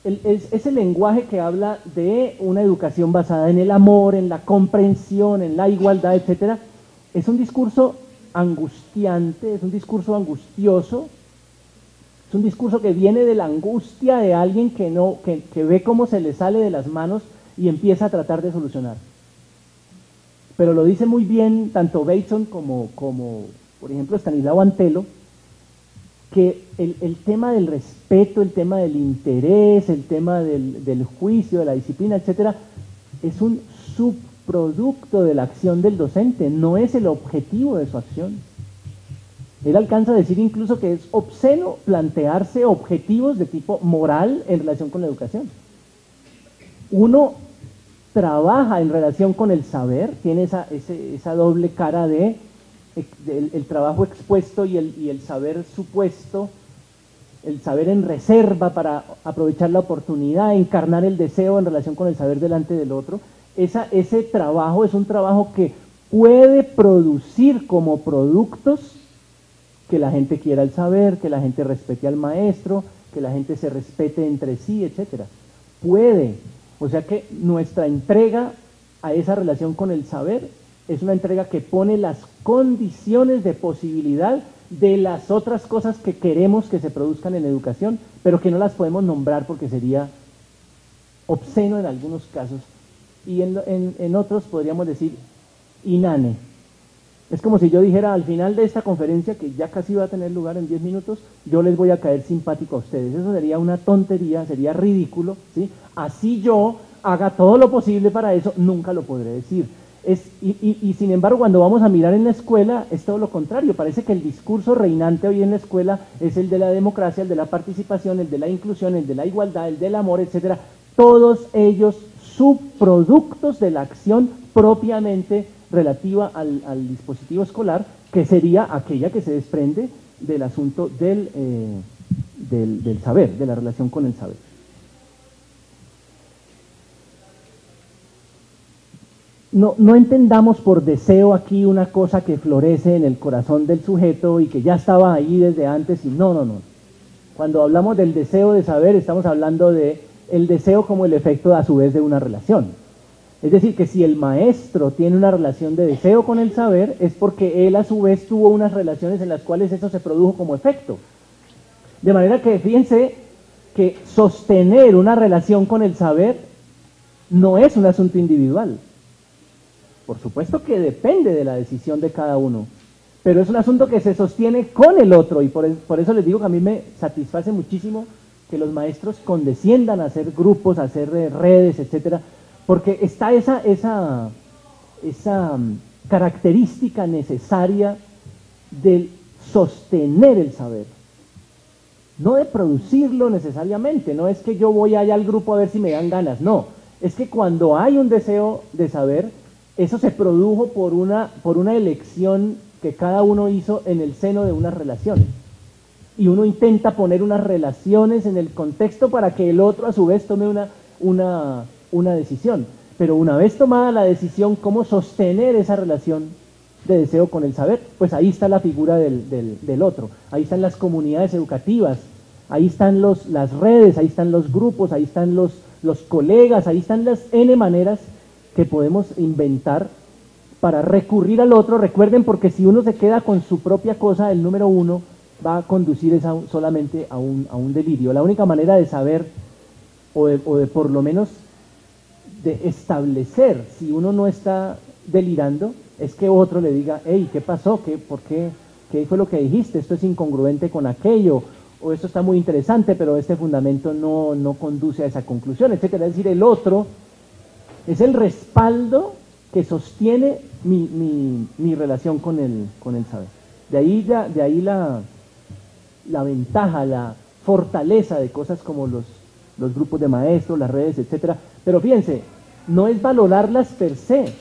ese lenguaje que habla de una educación basada en el amor, en la comprensión, en la igualdad, etcétera, es un discurso angustiante, es un discurso angustioso, es un discurso que viene de la angustia de alguien que ve cómo se le sale de las manos y empieza a tratar de solucionar. Pero lo dice muy bien tanto Bateson como por ejemplo, Stanislao Antelo, que el tema del respeto, el tema del interés, el tema del juicio, de la disciplina, etcétera, es un subproducto de la acción del docente, no es el objetivo de su acción. Él alcanza a decir incluso que es obsceno plantearse objetivos de tipo moral en relación con la educación. Uno trabaja en relación con el saber, tiene esa doble cara de el trabajo expuesto y el saber supuesto, el saber en reserva para aprovechar la oportunidad, encarnar el deseo en relación con el saber delante del otro. Ese trabajo es un trabajo que puede producir como productos que la gente quiera el saber, que la gente respete al maestro, que la gente se respete entre sí, etcétera. Puede. O sea que nuestra entrega a esa relación con el saber es una entrega que pone las condiciones de posibilidad de las otras cosas que queremos que se produzcan en educación, pero que no las podemos nombrar porque sería obsceno en algunos casos y en otros podríamos decir inane. Es como si yo dijera al final de esta conferencia, que ya casi va a tener lugar en 10 minutos, yo les voy a caer simpático a ustedes. Eso sería una tontería, sería ridículo, ¿sí? Así yo haga todo lo posible para eso, nunca lo podré decir. Y sin embargo, cuando vamos a mirar en la escuela, es todo lo contrario. Parece que el discurso reinante hoy en la escuela es el de la democracia, el de la participación, el de la inclusión, el de la igualdad, el del amor, etcétera. Todos ellos subproductos de la acción propiamente relativa al dispositivo escolar, que sería aquella que se desprende del asunto del saber, de la relación con el saber. No entendamos por deseo aquí una cosa que florece en el corazón del sujeto y que ya estaba ahí desde antes y no. Cuando hablamos del deseo de saber, estamos hablando de el deseo como el efecto a su vez de una relación. Es decir, que si el maestro tiene una relación de deseo con el saber, es porque él a su vez tuvo unas relaciones en las cuales eso se produjo como efecto. De manera que fíjense que sostener una relación con el saber no es un asunto individual. Por supuesto que depende de la decisión de cada uno, pero es un asunto que se sostiene con el otro, y por eso les digo que a mí me satisface muchísimo que los maestros condesciendan a hacer grupos, a hacer redes, etcétera, porque está esa característica necesaria del sostener el saber, no de producirlo necesariamente. No es que yo voy allá al grupo a ver si me dan ganas, no, es que cuando hay un deseo de saber, eso se produjo por una elección que cada uno hizo en el seno de unas relaciones. Y uno intenta poner unas relaciones en el contexto para que el otro a su vez tome una decisión. Pero una vez tomada la decisión, ¿cómo sostener esa relación de deseo con el saber? Pues ahí está la figura del otro. Ahí están las comunidades educativas, ahí están las redes, ahí están los grupos, ahí están los colegas, ahí están las N maneras que podemos inventar para recurrir al otro. Recuerden, porque si uno se queda con su propia cosa, el número uno va a conducir solamente a un delirio. La única manera de saber, o de por lo menos de establecer si uno no está delirando, es que otro le diga, hey, ¿qué pasó? ¿Por qué? ¿Qué fue lo que dijiste? Esto es incongruente con aquello, o esto está muy interesante, pero este fundamento no conduce a esa conclusión, etcétera. Es decir, el otro es el respaldo que sostiene mi relación con el saber. De ahí la ventaja, la fortaleza de cosas como los grupos de maestros, las redes, etcétera. Pero fíjense, no es valorarlas per se.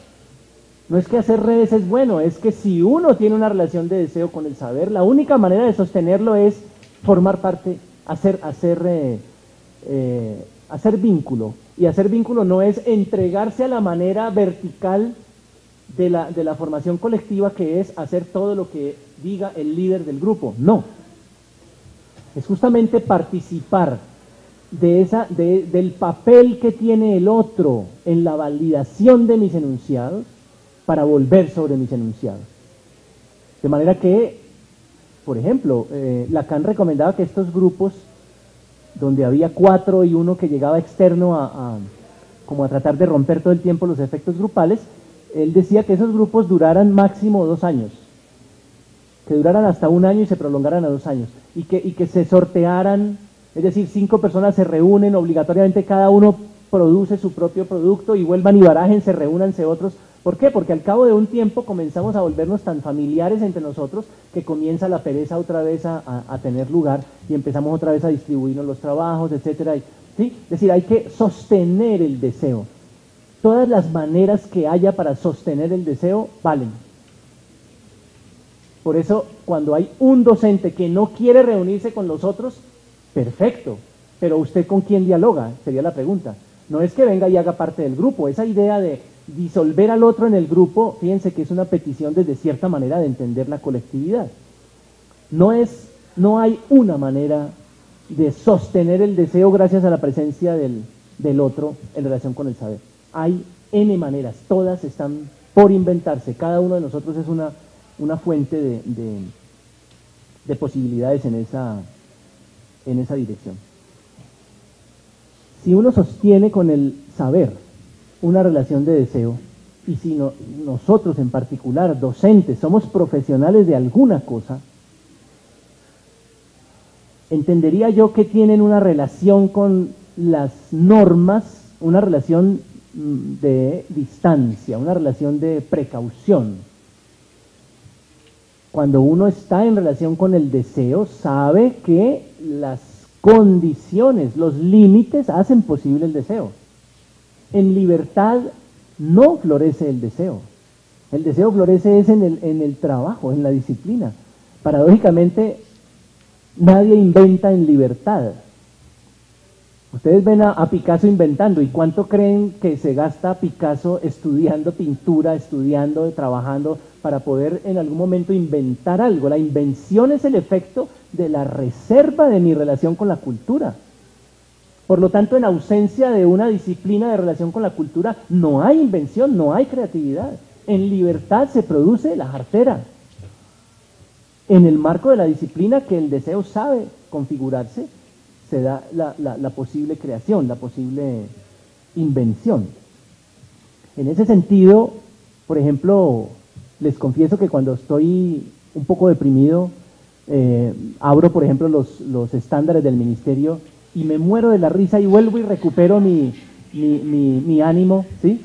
No es que hacer redes es bueno, es que si uno tiene una relación de deseo con el saber, la única manera de sostenerlo es formar parte, hacer vínculo. Y hacer vínculo no es entregarse a la manera vertical de la formación colectiva, que es hacer todo lo que diga el líder del grupo. No. Es justamente participar del papel que tiene el otro en la validación de mis enunciados para volver sobre mis enunciados. De manera que, por ejemplo, Lacan recomendaba que estos grupos, donde había 4 y uno que llegaba externo como a tratar de romper todo el tiempo los efectos grupales, él decía que esos grupos duraran máximo 2 años, que duraran hasta 1 año y se prolongaran a 2 años, y que se sortearan, es decir, 5 personas se reúnen, obligatoriamente cada uno produce su propio producto y vuelvan y barajen, se reúnanse otros. ¿Por qué? Porque al cabo de un tiempo comenzamos a volvernos tan familiares entre nosotros que comienza la pereza otra vez a tener lugar y empezamos otra vez a distribuirnos los trabajos, etcétera. ¿Sí? Es decir, hay que sostener el deseo. Todas las maneras que haya para sostener el deseo valen. Por eso, cuando hay un docente que no quiere reunirse con los otros, perfecto. Pero ¿usted con quién dialoga? Sería la pregunta. No es que venga y haga parte del grupo. Esa idea de disolver al otro en el grupo, fíjense que es una petición desde cierta manera de entender la colectividad. No hay una manera de sostener el deseo gracias a la presencia del otro en relación con el saber. Hay N maneras, todas están por inventarse. Cada uno de nosotros es una fuente de posibilidades en esa dirección. Si uno sostiene con el saber una relación de deseo, y si nosotros en particular, docentes, somos profesionales de alguna cosa, entendería yo que tienen una relación con las normas, una relación de distancia, una relación de precaución. Cuando uno está en relación con el deseo, sabe que las condiciones, los límites hacen posible el deseo. En libertad no florece el deseo. El deseo florece es en el trabajo, en la disciplina. paradójicamente, nadie inventa en libertad. Ustedes ven a Picasso inventando, ¿y cuánto creen que se gasta Picasso estudiando pintura, estudiando, trabajando, para poder en algún momento inventar algo? La invención es el efecto de la reserva de mi relación con la cultura. Por lo tanto, en ausencia de una disciplina de relación con la cultura, no hay invención, no hay creatividad. En libertad se produce la jartera. En el marco de la disciplina que el deseo sabe configurarse, se da la posible creación, la posible invención. En ese sentido, por ejemplo, les confieso que cuando estoy un poco deprimido, abro, por ejemplo, los estándares del ministerio y me muero de la risa y vuelvo y recupero mi ánimo, ¿sí?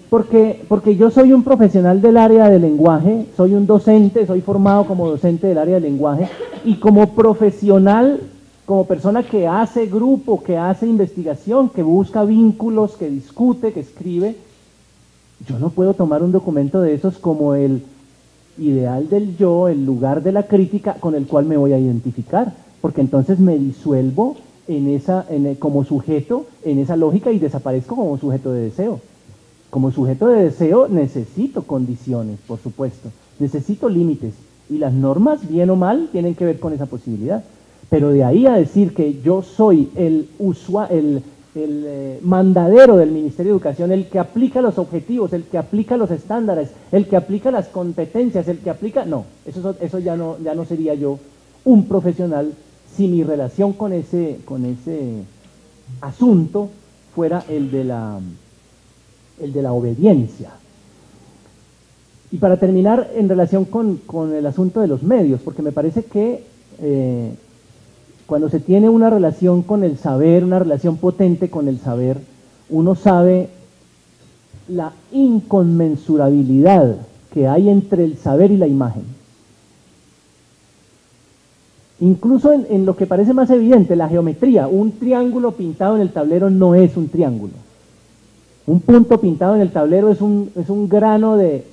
Porque yo soy un profesional del área del lenguaje, soy un docente, soy formado como docente del área del lenguaje, y como profesional, como persona que hace grupo, que hace investigación, que busca vínculos, que discute, que escribe, yo no puedo tomar un documento de esos como el ideal del yo, el lugar de la crítica con el cual me voy a identificar, porque entonces me disuelvo como sujeto en esa lógica y desaparezco como sujeto de deseo. Como sujeto de deseo necesito condiciones, por supuesto, necesito límites, y las normas, bien o mal, tienen que ver con esa posibilidad. Pero de ahí a decir que yo soy el mandadero del Ministerio de Educación, el que aplica los objetivos, el que aplica los estándares, el que aplica las competencias, el que aplica... No, eso ya no sería yo un profesional si mi relación con ese asunto fuera el de la obediencia. Y para terminar, en relación con el asunto de los medios, porque me parece que cuando se tiene una relación con el saber, una relación potente con el saber, uno sabe la inconmensurabilidad que hay entre el saber y la imagen. Incluso en lo que parece más evidente, la geometría, un triángulo pintado en el tablero no es un triángulo. Un punto pintado en el tablero es un grano de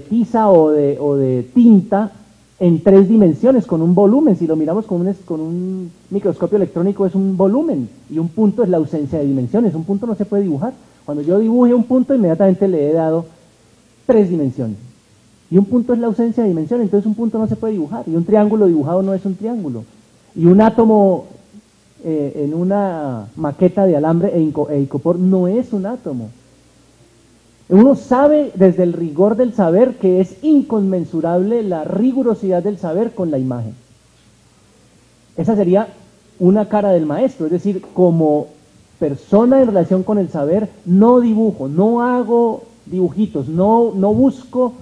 tiza o de tinta en 3 dimensiones, con un volumen. Si lo miramos con un microscopio electrónico es un volumen, y un punto es la ausencia de dimensiones. Un punto no se puede dibujar. Cuando yo dibuje un punto, inmediatamente le he dado 3 dimensiones. Y un punto es la ausencia de dimensiones, entonces un punto no se puede dibujar. Y un triángulo dibujado no es un triángulo. Y un átomo en una maqueta de alambre e icopor no es un átomo. Uno sabe desde el rigor del saber que es inconmensurable la rigurosidad del saber con la imagen. Esa sería una cara del maestro, es decir, como persona en relación con el saber, no dibujo, no hago dibujitos, no busco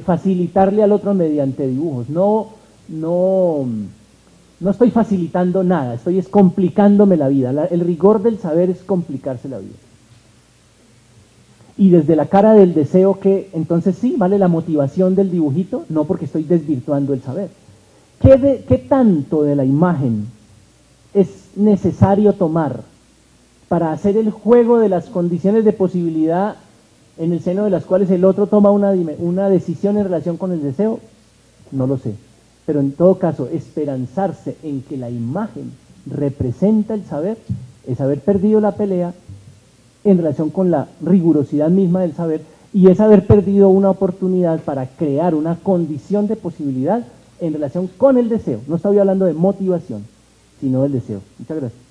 facilitarle al otro mediante dibujos, no estoy facilitando nada, estoy complicándome la vida. El rigor del saber es complicarse la vida. Y desde la cara del deseo, que entonces sí, vale la motivación del dibujito, no porque estoy desvirtuando el saber. ¿Qué tanto de la imagen es necesario tomar para hacer el juego de las condiciones de posibilidad en el seno de las cuales el otro toma una decisión en relación con el deseo? No lo sé. Pero en todo caso, esperanzarse en que la imagen representa el saber es haber perdido la pelea en relación con la rigurosidad misma del saber, y es haber perdido una oportunidad para crear una condición de posibilidad en relación con el deseo. No estoy hablando de motivación, sino del deseo. Muchas gracias.